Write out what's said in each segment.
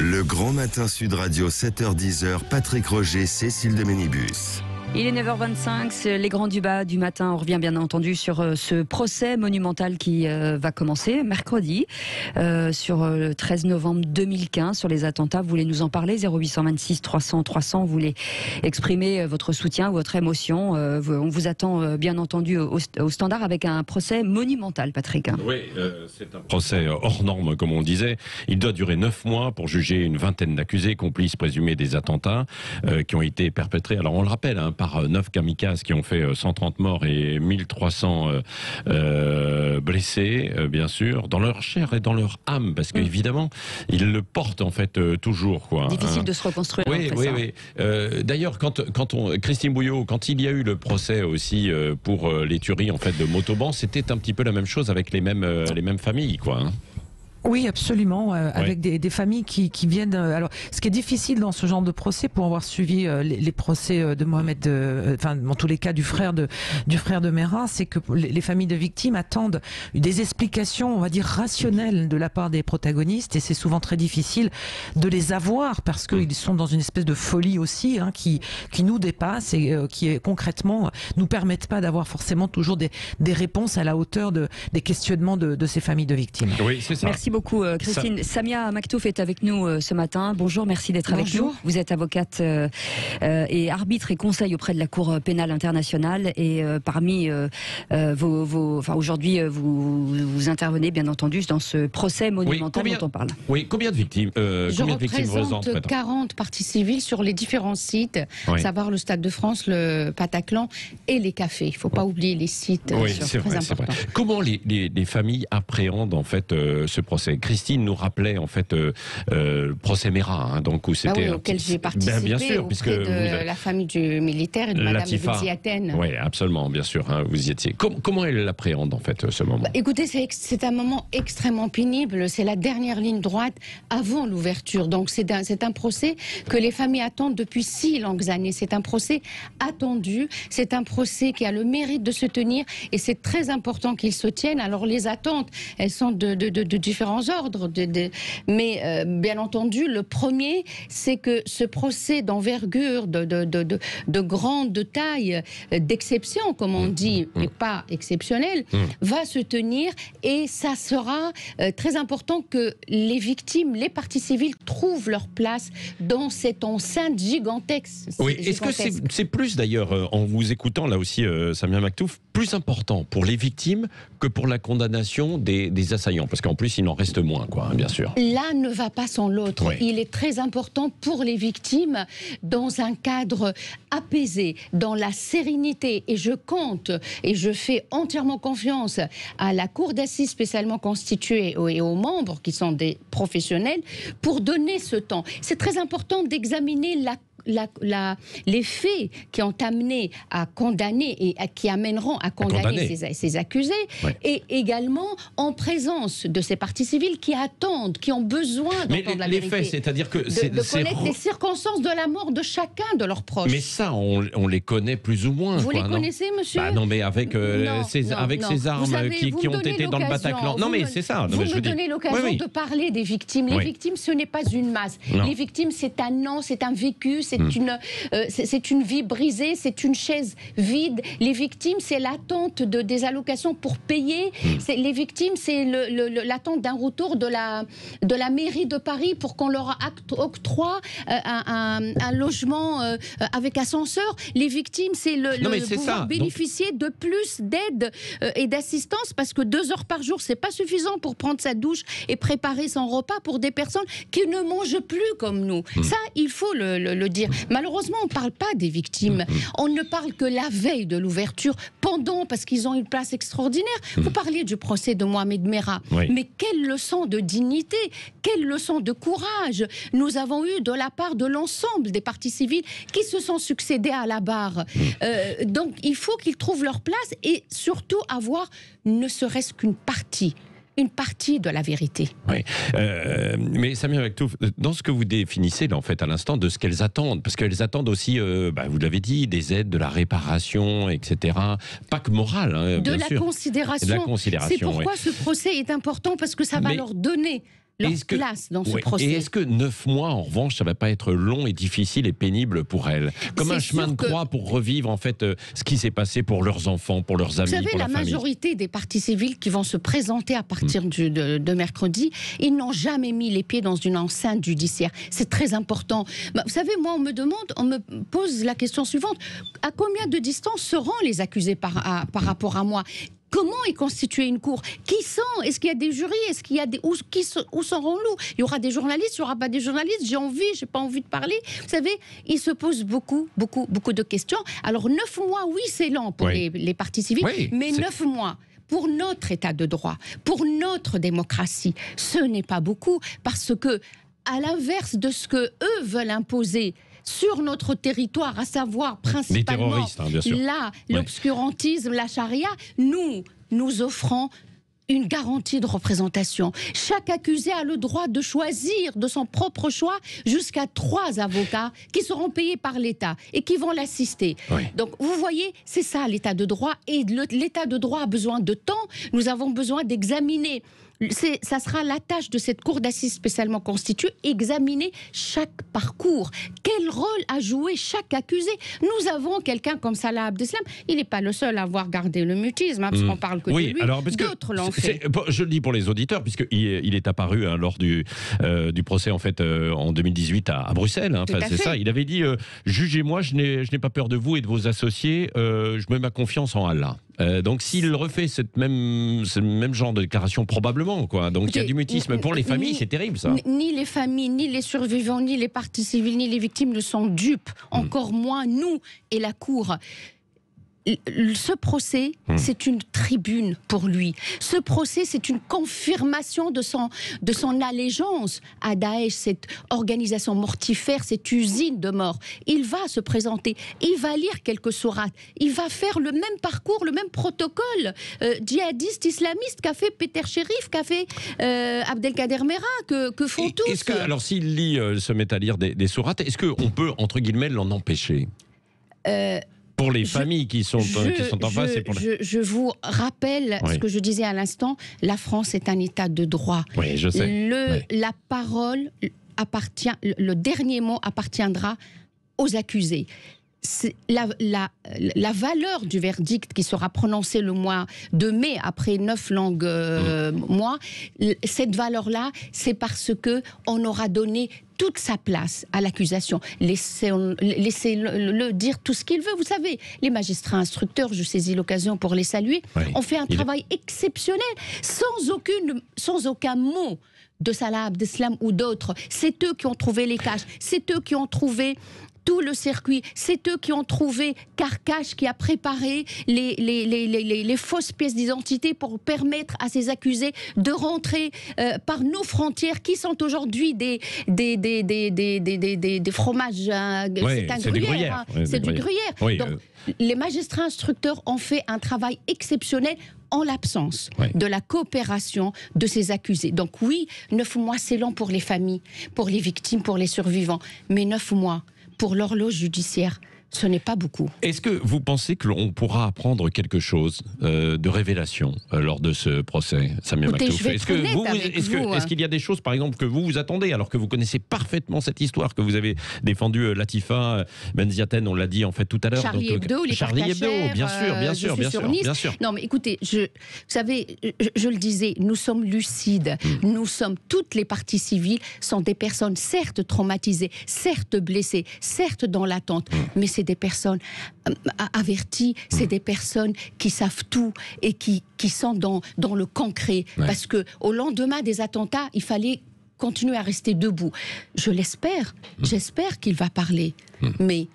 Le Grand Matin Sud Radio, 7h-10h, Patrick Roger, Cécile de Ménibus. Il est 9h25, les grands débats du matin. On revient bien entendu sur ce procès monumental qui va commencer mercredi, sur le 13 novembre 2015, sur les attentats. Vous voulez nous en parler? 0826 300 300, vous voulez exprimer votre soutien, votre émotion. On vous attend bien entendu au standard avec un procès monumental, Patrick. Oui, c'est un procès hors norme, comme on disait. Il doit durer 9 mois pour juger une vingtaine d'accusés, complices présumés des attentats qui ont été perpétrés. Alors on le rappelle, par 9 kamikazes qui ont fait 130 morts et 1300 blessés, bien sûr, dans leur chair et dans leur âme, parce qu'évidemment, ils le portent en fait toujours. Quoi, difficile de se reconstruire. Oui, oui, oui. D'ailleurs, Christine Bouillot, quand il y a eu le procès aussi pour les tueries en fait de Montauban, c'était un petit peu la même chose avec les mêmes familles, quoi. Oui, absolument, avec des familles qui viennent. Alors, ce qui est difficile dans ce genre de procès, pour avoir suivi les procès de Mohamed, enfin, dans tous les cas du frère de Merah, c'est que les familles de victimes attendent des explications, on va dire rationnelles, de la part des protagonistes, et c'est souvent très difficile de les avoir parce qu'ils sont dans une espèce de folie aussi, qui nous dépasse et qui concrètement nous permettent pas d'avoir forcément toujours des réponses à la hauteur des questionnements de ces familles de victimes. Oui, c'est ça. Merci beaucoup Christine. Samia Maktouf est avec nous ce matin. Bonjour, merci d'être avec nous. Vous êtes avocate et arbitre et conseil auprès de la Cour pénale internationale, et parmi aujourd'hui vous intervenez bien entendu dans ce procès monumental dont on parle. Oui, combien de victimes Je représente 40 parties civiles sur les différents sites, à savoir le Stade de France, le Bataclan et les cafés. Il ne faut pas oublier les sites. Oui, c'est vrai. Comment les familles appréhendent en fait ce procès? Christine nous rappelait en fait le procès Merah, donc où c'était auquel j'ai participé, bien sûr, puisque la famille du militaire et de Madame Ziaten. Oui, absolument, bien sûr, vous y étiez. Comment elle l'appréhende en fait ce moment? Écoutez, c'est un moment extrêmement pénible. C'est la dernière ligne droite avant l'ouverture. Donc c'est un procès que les familles attendent depuis si longues années. C'est un procès attendu. C'est un procès qui a le mérite de se tenir, et c'est très important qu'il se tienne. Alors les attentes, elles sont de différents ordres, mais bien entendu, le premier, c'est que ce procès d'envergure, de grande taille, d'exception, comme on dit, mais pas exceptionnel, va se tenir, et ça sera très important que les victimes, les parties civiles trouvent leur place dans cette enceinte gigantesque. Oui, est-ce que c'est plus d'ailleurs, en vous écoutant là aussi, Samia Maktouf, plus important pour les victimes que pour la condamnation des assaillants? Parce qu'en plus, il en reste moins, bien sûr. L'un ne va pas sans l'autre. Oui. Il est très important pour les victimes, dans un cadre apaisé, dans la sérénité. Et je compte, et je fais entièrement confiance à la Cour d'assises spécialement constituée et aux membres qui sont des professionnels pour donner ce temps. C'est très important d'examiner les faits qui ont amené à condamner et qui amèneront à condamner ces accusés, et également en présence de ces parties civiles qui attendent, qui ont besoin d'entendre la vérité. Les faits, c'est-à-dire que de connaître les circonstances de la mort de chacun de leurs proches. Mais ça, on les connaît plus ou moins. Vous les connaissez, monsieur? Non, mais avec ces armes qui ont été dans le Bataclan. Non, mais c'est ça. Vous me donnez l'occasion de parler des victimes. Les victimes, ce n'est pas une masse. Non. Les victimes, c'est un an, c'est un vécu, c'est une vie brisée, c'est une chaise vide. Les victimes, c'est l'attente des allocations pour payer. Les victimes, c'est l'attente d'un retour de la mairie de Paris pour qu'on leur octroie un logement avec ascenseur. Les victimes, c'est pouvoir bénéficier de plus d'aide et d'assistance, parce que 2 heures par jour, c'est pas suffisant pour prendre sa douche et préparer son repas pour des personnes qui ne mangent plus comme nous. Ça, il faut le dire. Malheureusement, on ne parle pas des victimes. On ne parle que la veille de l'ouverture, pendant, parce qu'ils ont une place extraordinaire. Vous parliez du procès de Mohamed Merah. Mais quelle leçon de dignité, quelle leçon de courage nous avons eu de la part de l'ensemble des parties civiles qui se sont succédés à la barre. Donc, il faut qu'ils trouvent leur place, et surtout avoir ne serait-ce qu'une partie de la vérité. Oui. Mais Samia Maktouf, dans ce que vous définissez là, en fait, à l'instant, de ce qu'elles attendent, parce qu'elles attendent aussi, vous l'avez dit, des aides, de la réparation, etc. Pas que morale, bien sûr. De la considération. C'est pourquoi ce procès est important, parce que ça va leur donner leur place dans ce oui. procès. Et est-ce que 9 mois, en revanche, ça ne va pas être long et difficile et pénible pour elles? Comme un chemin de croix pour revivre en fait ce qui s'est passé pour leurs enfants, pour leurs amis, Vous savez, pour la majorité des parties civiles qui vont se présenter à partir de mercredi, ils n'ont jamais mis les pieds dans une enceinte judiciaire. C'est très important. Vous savez, moi, on me pose la question suivante. À combien de distance seront les accusés par rapport à moi? Comment est constituée une cour? Qui sont? Est-ce qu'il y a des jurys? Est-ce qu'il y a des où seront-nous? Il y aura des journalistes? Il n'y aura pas des journalistes? J'ai pas envie de parler. Vous savez, il se pose beaucoup de questions. Alors 9 mois, oui, c'est lent pour les parties civiles, mais 9 mois. Pour notre état de droit, pour notre démocratie, ce n'est pas beaucoup, parce que, à l'inverse de ce que eux veulent imposer sur notre territoire, à savoir principalement l'obscurantisme, la charia, nous offrons une garantie de représentation. Chaque accusé a le droit de choisir de son propre choix jusqu'à 3 avocats qui seront payés par l'État et qui vont l'assister. Donc, vous voyez, c'est ça l'état de droit. Et l'état de droit a besoin de temps. Nous avons besoin d'examiner. Ça sera la tâche de cette cour d'assises spécialement constituée, examiner chaque parcours. Quel rôle a joué chaque accusé? Nous avons quelqu'un comme Salah Abdeslam, il n'est pas le seul à avoir gardé le mutisme, parce qu'on parle que de lui, d'autres l'ont fait. Je le dis pour les auditeurs, puisqu'il est apparu lors du procès en fait en 2018 à Bruxelles. C'est ça. Il avait dit jugez-moi, je n'ai pas peur de vous et de vos associés, je mets ma confiance en Allah. Donc s'il refait ce même genre de déclaration, probablement, quoi. Donc il y a du mutisme pour les familles, c'est terrible ça. Ni les familles, ni les survivants, ni les parties civiles, ni les victimes ne sont dupes, encore moins nous et la Cour. Ce procès, c'est une tribune pour lui. Ce procès, c'est une confirmation de son allégeance à Daesh, cette organisation mortifère, cette usine de mort. Il va se présenter, il va lire quelques sourates, il va faire le même parcours, le même protocole djihadiste islamiste qu'a fait Peter Sherif, qu'a fait Abdelkader Mera, que font tous. Alors s'il se met à lire des sourates, est-ce qu'on peut, entre guillemets, l'en empêcher pour les familles qui sont en face et pour je vous rappelle ce que je disais à l'instant, la France est un état de droit. Oui, je sais. La parole appartient, le dernier mot appartiendra aux accusés. La valeur du verdict qui sera prononcé le mois de mai, après 9 longues mois, cette valeur-là, c'est parce qu'on aura donné toute sa place à l'accusation. Laissez-le dire tout ce qu'il veut. Vous savez, les magistrats instructeurs, je saisis l'occasion pour les saluer, ont fait un travail exceptionnel, sans aucun mot de Salah Abdeslam ou d'autres. C'est eux qui ont trouvé les caches, c'est eux qui ont trouvé tout le circuit, c'est eux qui ont trouvé Carcache, qui a préparé les fausses pièces d'identité pour permettre à ces accusés de rentrer par nos frontières, qui sont aujourd'hui des fromages. C'est du gruyère. C'est du gruyère. Oui, donc, les magistrats instructeurs ont fait un travail exceptionnel en l'absence de la coopération de ces accusés. Donc oui, 9 mois, c'est long pour les familles, pour les victimes, pour les survivants. Mais 9 mois, pour l'horloge judiciaire, ce n'est pas beaucoup. Est-ce que vous pensez que l'on pourra apprendre quelque chose de révélation lors de ce procès, Samia Maktouf? Est-ce qu'il y a des choses, par exemple, que vous attendez, alors que vous connaissez parfaitement cette histoire, que vous avez défendue, Latifa Benziaten, on l'a dit en fait tout à l'heure. Charlie Hebdo, les Charlie Hebdo, bien sûr. Non, mais écoutez, vous savez, je le disais, nous sommes lucides. Nous sommes, toutes les parties civiles sont des personnes certes traumatisées, certes blessées, certes dans l'attente, mais c'est des personnes averties, c'est des personnes qui savent tout et qui sont dans le concret. Parce qu'au lendemain des attentats, il fallait continuer à rester debout. Je l'espère, j'espère qu'il va parler. Mais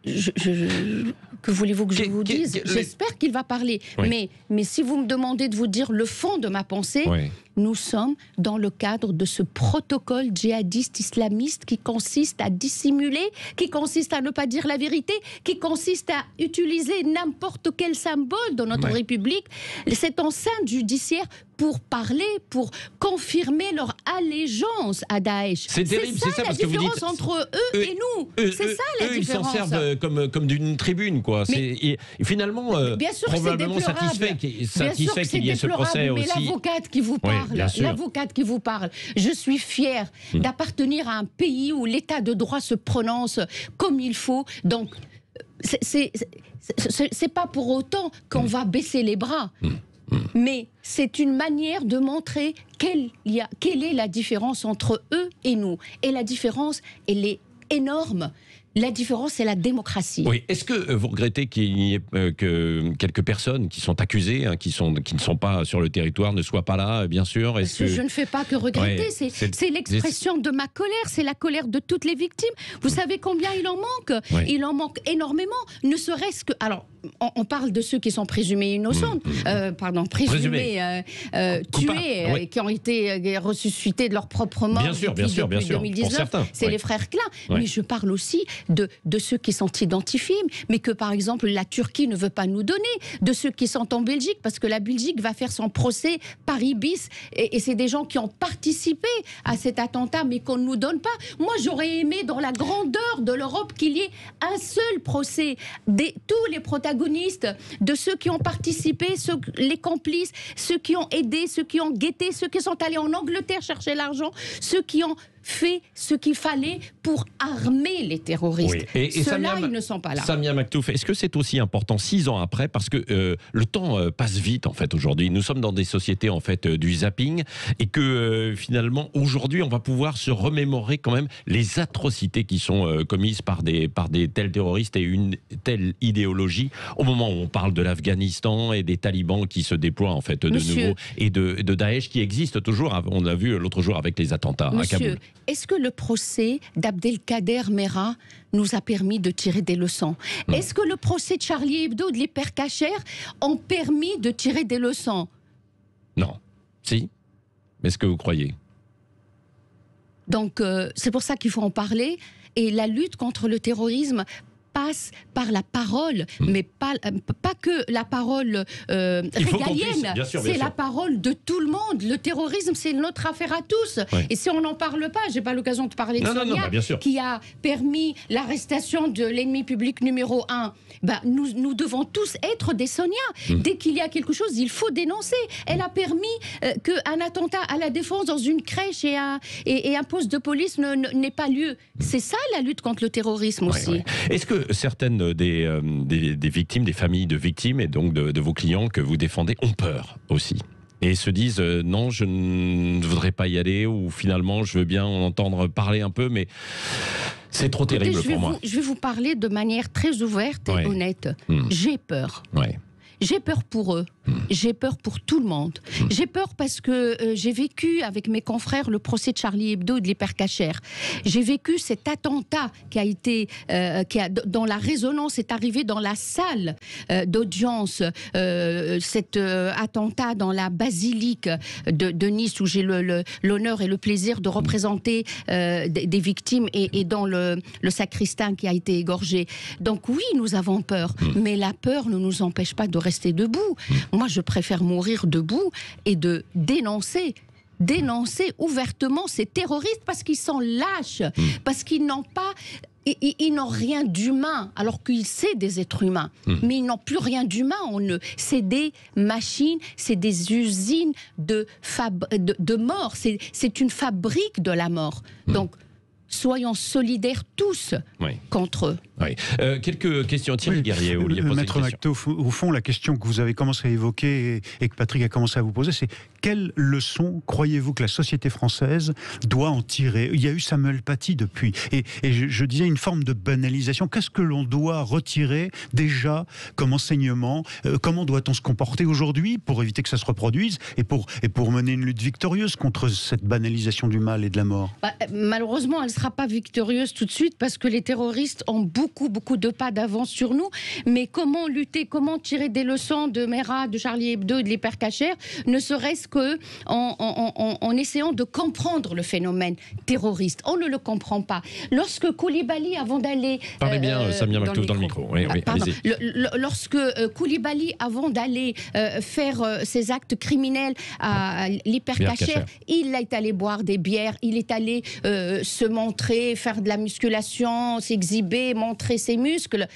que voulez-vous que je vous dise? J'espère qu'il va parler. Mais si vous me demandez de vous dire le fond de ma pensée, nous sommes dans le cadre de ce protocole djihadiste islamiste qui consiste à dissimuler, qui consiste à ne pas dire la vérité, qui consiste à utiliser n'importe quel symbole dans notre République. Cette enceinte judiciaire pour parler, pour confirmer leur allégeance à Daesh. C'est terrible, c'est ça, parce que vous dites... la différence entre eux et nous. C'est ça la différence. Ils s'en servent comme d'une tribune, quoi. Et finalement, bien sûr probablement satisfait qu'il y ait ce procès aussi. Mais l'avocate qui vous parle, je suis fière d'appartenir à un pays où l'état de droit se prononce comme il faut. Donc, c'est pas pour autant qu'on va baisser les bras. Mais c'est une manière de montrer quelle est la différence entre eux et nous. Et la différence, elle est énorme. La différence, c'est la démocratie. Oui. Est-ce que vous regrettez qu'il y ait que quelques personnes qui sont accusées, qui ne sont pas sur le territoire, ne soient pas là, bien sûr? Je ne fais pas que regretter. Ouais, c'est l'expression de ma colère. C'est la colère de toutes les victimes. Vous savez combien il en manque? Il en manque énormément. Ne serait-ce que... Alors, on parle de ceux qui sont présumés innocents, présumés tués, qui ont été ressuscités de leur propre mort depuis 2019. C'est les frères Klein. Mais je parle aussi de ceux qui sont identifiés, mais que par exemple la Turquie ne veut pas nous donner, de ceux qui sont en Belgique, parce que la Belgique va faire son procès Paris bis, et c'est des gens qui ont participé à cet attentat, mais qu'on ne nous donne pas. Moi, j'aurais aimé, dans la grandeur de l'Europe, qu'il y ait un seul procès, tous les protagonistes, de ceux qui ont participé, les complices, ceux qui ont aidé, ceux qui ont guetté, ceux qui sont allés en Angleterre chercher l'argent, ceux qui ont fait ce qu'il fallait pour armer les terroristes. Oui. Et ceux-là, ils ne sont pas là. Samia Maktouf, est-ce que c'est aussi important 6 ans après, parce que le temps passe vite en fait aujourd'hui. Nous sommes dans des sociétés en fait du zapping, et que finalement aujourd'hui on va pouvoir se remémorer quand même les atrocités qui sont commises par des tels terroristes et une telle idéologie au moment où on parle de l'Afghanistan et des talibans qui se déploient en fait de nouveau, et de Daesh qui existe toujours. On l'a vu l'autre jour avec les attentats à Kaboul. Est-ce que le procès d'Abdelkader Merah nous a permis de tirer des leçons? Est-ce que le procès de Charlie Hebdo, de l'Hyper Cacher, ont permis de tirer des leçons? Non. Si? Est-ce que vous croyez? Donc, c'est pour ça qu'il faut en parler. Et la lutte contre le terrorisme passe par la parole, mais pas que la parole régalienne, c'est la parole de tout le monde. Le terrorisme, c'est notre affaire à tous. Ouais. Et si on n'en parle pas, j'ai pas l'occasion de parler de Sonia, qui a permis l'arrestation de l'ennemi public numéro 1. Nous devons tous être des Sonia. Dès qu'il y a quelque chose, il faut dénoncer. Elle a permis qu'un attentat à la Défense dans une crèche et un poste de police n'ait pas lieu. C'est ça la lutte contre le terrorisme aussi. Ouais. Est-ce que certaines des victimes, des familles de victimes et donc de vos clients que vous défendez ont peur aussi et se disent non, je ne voudrais pas y aller, ou finalement je veux bien en entendre parler un peu, mais c'est trop terrible pour moi? Je vais vous parler de manière très ouverte et honnête. J'ai peur. J'ai peur pour eux. J'ai peur pour tout le monde. J'ai peur parce que j'ai vécu avec mes confrères le procès de Charlie Hebdo et de l'Hyper Cacher. J'ai vécu cet attentat dont la résonance est arrivée dans la salle d'audience. Cet attentat dans la basilique de Nice, où j'ai l'honneur et le plaisir de représenter des victimes, et dans le sacristain qui a été égorgé. Donc oui, nous avons peur, mais la peur ne nous empêche pas de rester debout. Moi, je préfère mourir debout et de dénoncer ouvertement ces terroristes, parce qu'ils sont lâches, parce qu'ils n'ont pas... Ils n'ont rien d'humain, alors qu'ils sont des êtres humains. Mais ils n'ont plus rien d'humain. C'est des machines, c'est des usines de mort. C'est une fabrique de la mort. Donc, soyons solidaires tous contre eux. Oui. Quelques questions. Thierry Guerrier, vous vouliez poser Maître une question. Maktouf, au fond, la question que vous avez commencé à évoquer et que Patrick a commencé à vous poser, c'est quelle leçon croyez-vous que la société française doit en tirer? Il y a eu Samuel Paty depuis. Et je disais une forme de banalisation. Qu'est-ce que l'on doit retirer déjà comme enseignement? Comment doit-on se comporter aujourd'hui pour éviter que ça se reproduise et pour mener une lutte victorieuse contre cette banalisation du mal et de la mort? Malheureusement, elle sera pas victorieuse tout de suite parce que les terroristes ont beaucoup de pas d'avance sur nous. Mais comment lutter, comment tirer des leçons de Mera, de Charlie Hebdo et de l'Hypercacher, ne serait-ce que en essayant de comprendre le phénomène terroriste. On ne le comprend pas. Lorsque Koulibaly, avant d'aller... Parlez bien, Samia Maktouf, dans le micro. Oui, lorsque Koulibaly, avant d'aller faire ses actes criminels à l'Hypercacher, il est allé boire des bières, il est allé se montrer, faire de la musculation, s'exhiber, montrer ses muscles.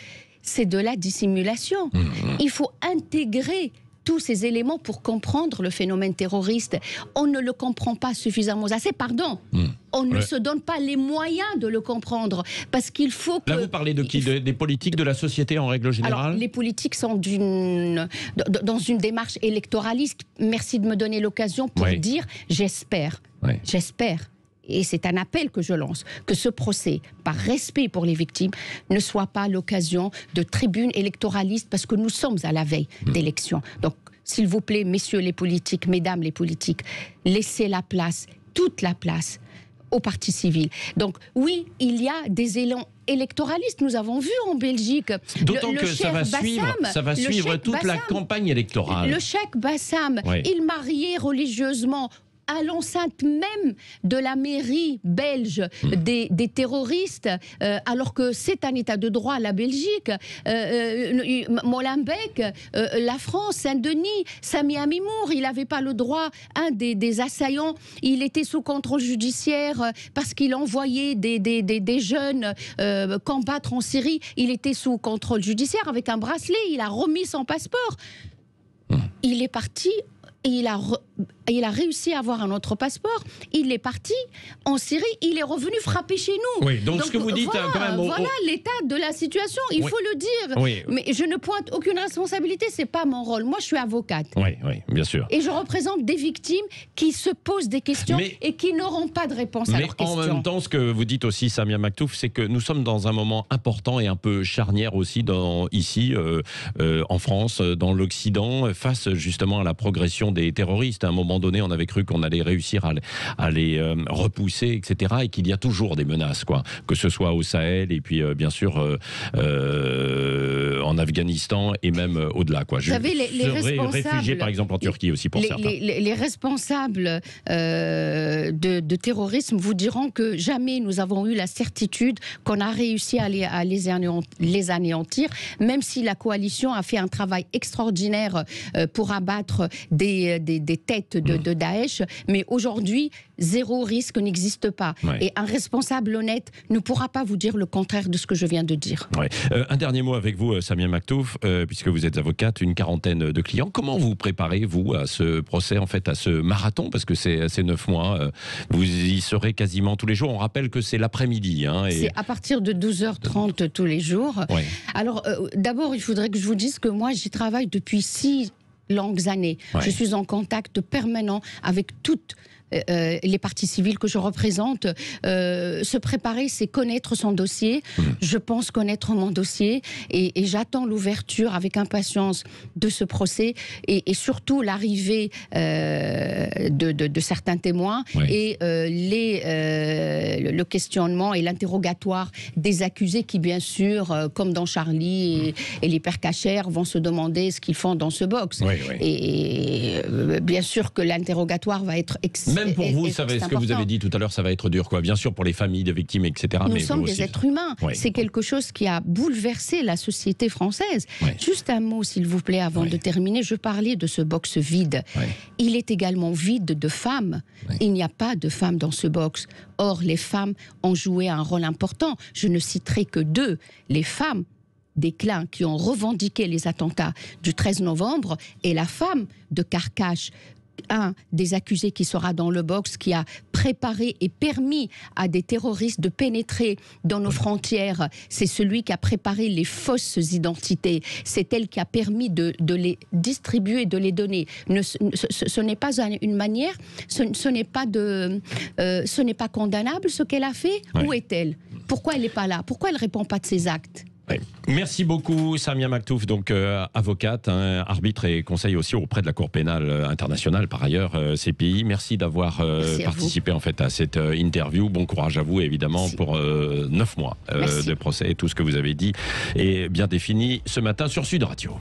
C'est de la dissimulation. Il faut intégrer tous ces éléments pour comprendre le phénomène terroriste. On ne le comprend pas suffisamment assez, pardon. On ne se donne pas les moyens de le comprendre, parce qu'il faut que... Là, vous parlez de qui? Des politiques, de la société en règle générale? Alors, les politiques sont dans une démarche électoraliste. Merci de me donner l'occasion pour dire j'espère. J'espère. Et c'est un appel que je lance, que ce procès, par respect pour les victimes, ne soit pas l'occasion de tribunes électoralistes, parce que nous sommes à la veille d'élections. Donc, s'il vous plaît, messieurs les politiques, mesdames les politiques, laissez la place, toute la place, aux partis civils. Donc, oui, il y a des élans électoralistes, nous avons vu en Belgique. D'autant que ça va suivre toute la campagne électorale. Le cheikh Bassam, il mariait religieusement à l'enceinte même de la mairie belge des terroristes, alors que c'est un état de droit, la Belgique. Molenbeek, la France, Saint-Denis, Sami Amimour, il n'avait pas le droit, un des assaillants, il était sous contrôle judiciaire parce qu'il envoyait des jeunes combattre en Syrie, il était sous contrôle judiciaire avec un bracelet, il a remis son passeport. Il est parti et il a réussi à avoir un autre passeport. Il est parti en Syrie, il est revenu frapper chez nous. Oui, donc ce que vous dites quand même... Voilà l'état de la situation, il faut le dire. Mais je ne pointe aucune responsabilité, c'est pas mon rôle. Moi, je suis avocate. Oui, bien sûr. Et je représente des victimes qui se posent des questions et qui n'auront pas de réponse à leurs questions. Mais en même temps, ce que vous dites aussi, Samia Maktouf, c'est que nous sommes dans un moment important et un peu charnière aussi ici, en France, dans l'Occident, face justement à la progression des terroristes. À un moment donné, on avait cru qu'on allait réussir à les repousser, etc. Et qu'il y a toujours des menaces, quoi. Que ce soit au Sahel et puis bien sûr en Afghanistan et même au-delà, quoi. Vous savez, les responsables, réfugiés, par exemple, en Turquie aussi, pour certains. Les responsables de terrorisme vous diront que jamais nous avons eu la certitude qu'on a réussi à les anéantir, même si la coalition a fait un travail extraordinaire pour abattre des têtes de Daesh, mais aujourd'hui, zéro risque n'existe pas. Et un responsable honnête ne pourra pas vous dire le contraire de ce que je viens de dire. Un dernier mot avec vous, Samia Maktouf, puisque vous êtes avocate, une quarantaine de clients. Comment vous préparez, vous, à ce procès, en fait, à ce marathon? Parce que c'est 9 mois, vous y serez quasiment tous les jours. On rappelle que c'est l'après-midi. C'est à partir de 12h30 tous les jours. Alors, d'abord, il faudrait que je vous dise que moi, j'y travaille depuis 6 longues années. Je suis en contact permanent avec toutes les parties civiles que je représente. Se préparer, c'est connaître son dossier. Je pense connaître mon dossier et j'attends l'ouverture avec impatience de ce procès et surtout l'arrivée de certains témoins et le questionnement et l'interrogatoire des accusés qui, bien sûr, comme dans Charlie et l'Hypercacher, vont se demander ce qu'ils font dans ce box. Et bien sûr que l'interrogatoire va être Même pour vous, ce que vous avez dit tout à l'heure, ça va être dur, quoi. Bien sûr, pour les familles des victimes, etc. Nous sommes des êtres humains. C'est quelque chose qui a bouleversé la société française. Juste un mot, s'il vous plaît, avant de terminer. Je parlais de ce box vide. Il est également vide de femmes. Il n'y a pas de femmes dans ce box. Or, les femmes ont joué un rôle important. Je ne citerai que 2. Les femmes des clans qui ont revendiqué les attentats du 13 novembre et la femme de Carcache, un des accusés qui sera dans le box, qui a préparé et permis à des terroristes de pénétrer dans nos frontières. C'est celui qui a préparé les fausses identités. C'est elle qui a permis de les distribuer, de les donner. Ce n'est pas une manière, ce n'est pas condamnable ce qu'elle a fait. Où est-elle? Pourquoi elle n'est pas là? Pourquoi elle ne répond pas de ses actes? Ouais. Merci beaucoup Samia Maktouf, donc avocate, arbitre et conseil aussi auprès de la Cour pénale internationale par ailleurs, CPI. Merci d'avoir participé en fait à cette interview. Bon courage à vous évidemment pour 9 mois de procès et tout ce que vous avez dit est bien défini ce matin sur Sud Radio.